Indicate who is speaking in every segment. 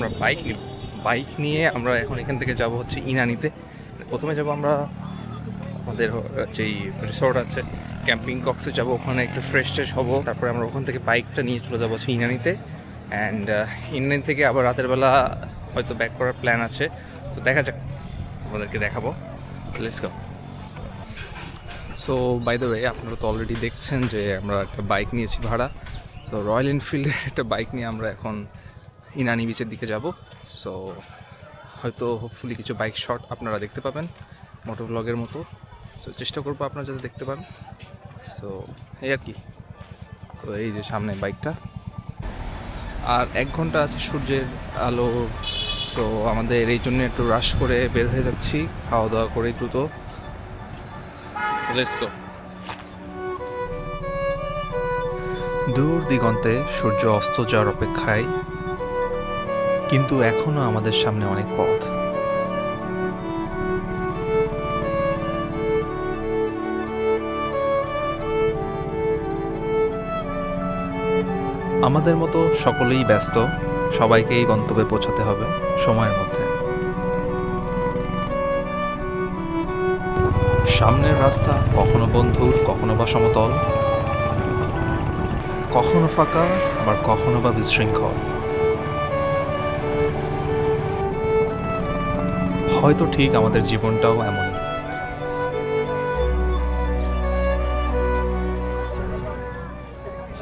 Speaker 1: আমরা বাইক নিয়ে আমরা এখন এখান থেকে যাব হচ্ছে ইনানিতে। প্রথমে যাব আমরা আমাদের যেই রিসর্ট আছে ক্যাম্পিং কক্সে যাব, ওখানে একটু ফ্রেশ ট্রেশ হবো। তারপরে আমরা ওখান থেকে বাইকটা নিয়ে চলে যাবো হচ্ছে ইনানিতে। অ্যান্ড ইনানি থেকে আবার রাতের বেলা হয়তো ব্যাক করার প্ল্যান আছে। তো দেখা যাক, আমাদেরকে দেখাবো। Let's go. So by the way, আপনারা তো অলরেডি দেখছেন যে আমরা একটা বাইক নিয়েছি ভাড়া। সো রয়্যাল এনফিল্ডের একটা বাইক নিয়ে আমরা এখন ইনানি বিচের দিকে যাব। সো হয়তো হোপফুলি কিছু বাইক শট আপনারা দেখতে পাবেন মোটর ব্লগের মতো। সো চেষ্টা করবো আপনারা যাতে দেখতে পান। সো এই আর কি। তো এই যে সামনে বাইকটা, আর 1 ঘন্টা আছে সূর্যের আলো। সো আমাদের এই জন্য একটু রাশ করে বের হয়ে যাচ্ছি, খাওয়া দাওয়া করে দ্রুত। Let's go. দূর দিগন্তে সূর্য অস্ত যাওয়ার অপেক্ষায়, কিন্তু এখনো আমাদের সামনে অনেক পথ। আমাদের মতো সকলেই ব্যস্ত, সবাইকে এই গন্তব্যে পৌঁছাতে হবে সময়ের মধ্যে। সামনের রাস্তা কখনো বন্ধুর, কখনো বা সমতল, কখনো ফাঁকা, আবার কখনো বা বিশৃঙ্খল। হয়তো ঠিক আমাদের জীবনটাও এমনই।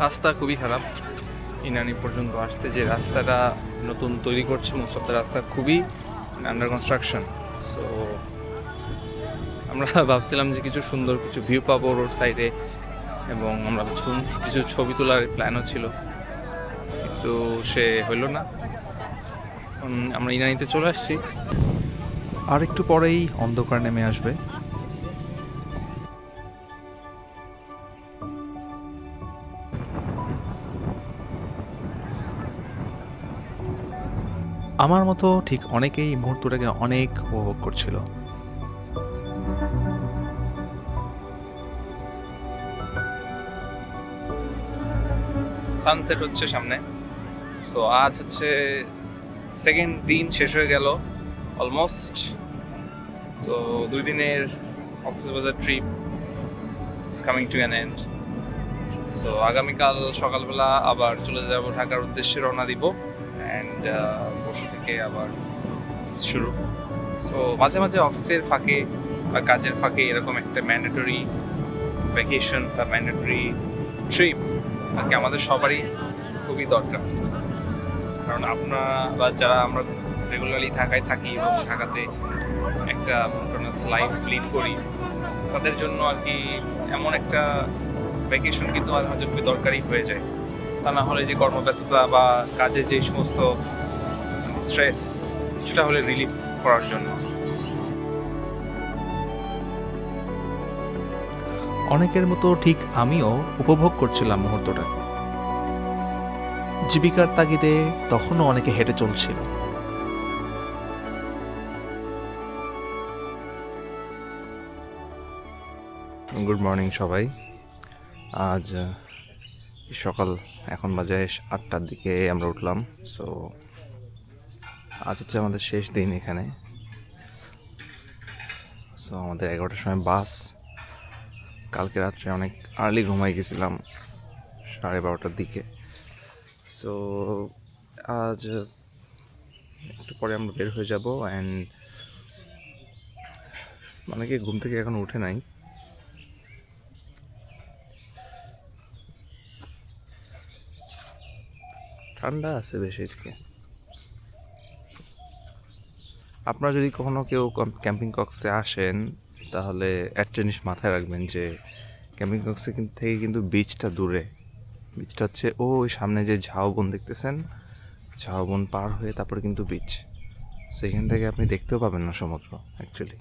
Speaker 1: রাস্তা খুবই খারাপ। ইনানি পর্যন্ত আসতে যে রাস্তাটা নতুন তৈরি করছে, মোস্ট অফ দ্য রাস্তা খুবই আন্ডার কনস্ট্রাকশন। সো আমরা ভাবছিলাম যে কিছু সুন্দর কিছু ভিউ পাবো রোড সাইডে, এবং আমরা কিছু ছবি তোলার প্ল্যানও ছিল, কিন্তু সে হইল না। আমরা ইনানিতে চলে আসছি, আর একটু পরেই অন্ধকার নেমে আসবে। আমার মতো ঠিক অনেকেই মুহূর্তটাকে অনেক উপভোগ করছিল। সানসেট হচ্ছে সামনে। সো আজ হচ্ছে সেকেন্ড দিন শেষ হয়ে গেল অলমোস্ট। সো 2 দিনের Cox's Bazar trip is coming to an end. So আগামীকাল সকালবেলা আবার চলে যাব ঢাকার উদ্দেশ্যে, রওনা দিব। অ্যান্ড পরশু থেকে আবার শুরু। সো মাঝে মাঝে অফিসের ফাঁকে বা কাজের ফাঁকে এরকম একটা ম্যান্ডেটরি ভ্যাকেশন বা ম্যান্ডেটরি ট্রিপ আর কি আমাদের সবারই খুবই দরকার। কারণ আপনারা বা যারা আমরা রেগুলারলি ঢাকায় থাকি এবং ঢাকাতে একটা মনোটোনাস লাইফ লিড করি, তাদের জন্য আর কি এমন একটা ভ্যাকেশন কিন্তু মাঝে মাঝে খুবই দরকারি হয়ে যায়। তা না হলে যে কর্মব্যস্ততা বা কাজে যে সমস্ত স্ট্রেস, সেটা হলে রিলিফ করার জন্য। অনেকের মতো ঠিক আমিও উপভোগ করছিলাম মুহূর্তটাকে। জীবিকার তাগিদে তখনও অনেকে হেঁটে চলছিল। গুড মর্নিং সবাই। আজ সকাল, এখন বাজে 8টার দিকে আমরা উঠলাম। সো আজ হচ্ছে আমাদের শেষ দিন এখানে। সো আমাদের 11টার সময় বাস। কালকে রাত্রে অনেক আর্লি ঘুমাই গেছিলাম 12:30টার দিকে। সো আজ একটু পরে আমরা বের হয়ে যাব। অ্যান্ড অনেকে ঘুম থেকে এখন উঠে নাই। ঠান্ডা আছে বেশ এদিকে। আপনারা যদি কখনো কেউ ক্যাম্পিং কক্সে আসেন, তাহলে একটা জিনিস মাথায় রাখবেন যে ক্যাম্পিং কক্সে থেকে কিন্তু বিচটা দূরে। বিচটা হচ্ছে ওই সামনে যে ঝাউবন দেখতেছেন, ঝাউবন পার হয়ে তারপরে কিন্তু বিচ। সেখান থেকে আপনি দেখতেও পাবেন না সমুদ্র অ্যাকচুয়ালি।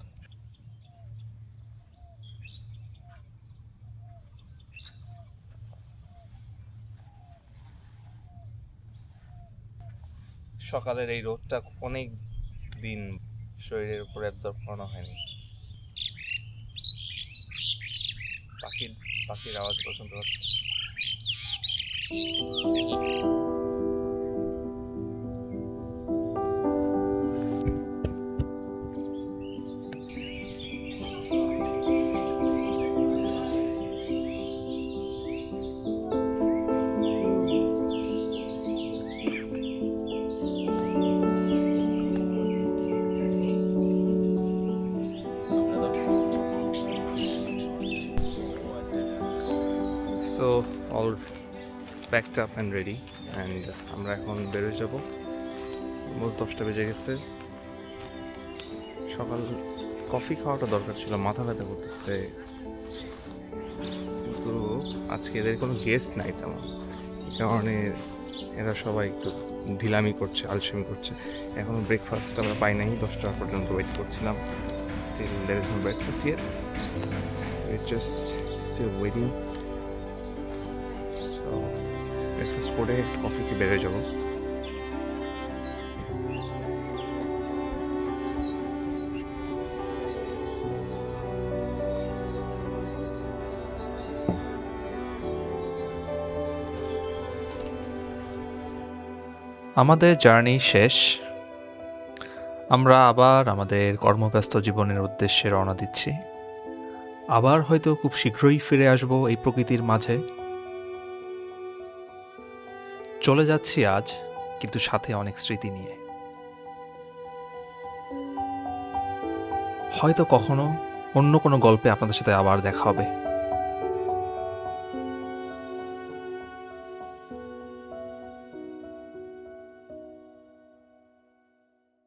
Speaker 1: সকালের এই রোদটা অনেক দিন শরীরের উপর অ্যাবজর্ব করানো হয়নি। পাখির আওয়াজ শুনতে পাচ্ছি। So all packed up and ready, and আমরা এখন বেরোয় যাব। অলমোস্ট 10টা বেজে গেছে। সকাল কফি খাওয়াটা দরকার ছিল, মাথা ব্যথা করতেছে, কিন্তু আজকে এদের কোনো গেস্ট নাই তেমন, এই কারণে এরা সবাই একটু ঢিলামি করছে, আলসেমি করছে। এখনও ব্রেকফাস্ট আমরা পাই নাই, 10টা পর্যন্ত ওয়েট করছিলাম। Still there is no breakfast yet, we just still waiting. So breakfast করে কফি খেয়ে বেরোয় যাবো।
Speaker 2: আমাদের জার্নি শেষ। আমরা আবার আমাদের কর্মব্যস্ত জীবনের উদ্দেশ্যে রওনা দিচ্ছি। আবার হয়তো খুব শীঘ্রই ফিরে আসব এই প্রকৃতির মাঝে। চলে যাচ্ছি আজ, কিন্তু সাথে অনেক স্মৃতি নিয়ে। হয়তো কখনো অন্য কোনো গল্পে আপনাদের সাথে আবার দেখা হবে।